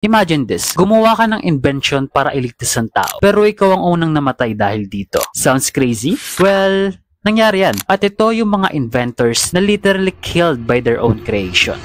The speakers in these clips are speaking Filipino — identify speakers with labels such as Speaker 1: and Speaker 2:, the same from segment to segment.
Speaker 1: Imagine this, gumawa ka ng invention para iligtas ang tao, pero ikaw ang unang namatay dahil dito. Sounds crazy? Well, nangyari yan. At ito yung mga inventors na literally killed by their own creation.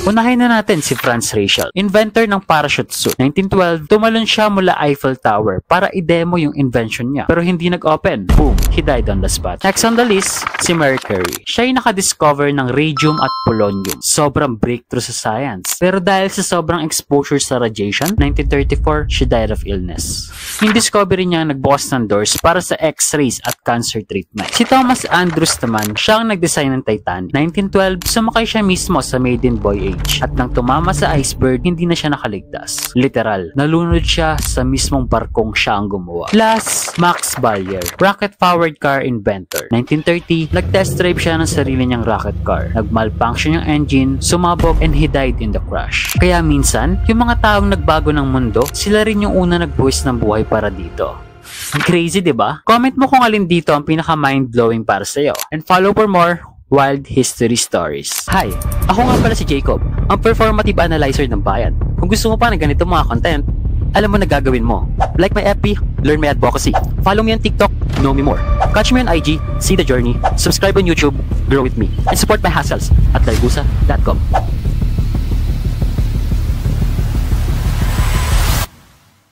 Speaker 1: Unahin na natin si Franz Reichel, inventor ng parachute suit. 1912, tumalon siya mula Eiffel Tower para i-demo yung invention niya. Pero hindi nag-open. Boom! He died on the spot. Next on the list, si Marie Curie. Siya yung nakadiscover ng radium at polonium. Sobrang breakthrough sa science. Pero dahil sa sobrang exposure sa radiation, 1934, she died of illness. Yung discovery niya nagbukas ng doors para sa X-rays at cancer treatment. Si Thomas Andrews naman, siya ang nag-design ng Titanic. 1912, sumakay siya mismo sa maiden boy age. At nang tumama sa iceberg, hindi na siya nakaligtas. Literal, nalunod siya sa mismong barkong siya ang gumawa. Last, Max Ballier, rocket-powered car inventor. 1930, nag-test drive siya ng sarili niyang rocket car. Nag-malfunction yung engine, sumabog, and he died in the crash. Kaya minsan, yung mga taong nagbago ng mundo, sila rin yung una nagbuwis ng buhay para dito. Crazy, diba? Comment mo kung alin dito ang pinaka-mind-blowing para sa'yo. And follow for more wild history stories. Hi! Ako nga pala si Jacob, ang performative analyzer ng bayan. Kung gusto mo pa ng ganito mga content, alam mo na gagawin mo. Like my FB, learn my advocacy. Follow me on TikTok, know me more. Catch me on IG, see the journey. Subscribe on YouTube, grow with me. And support my hustles at largusa.com.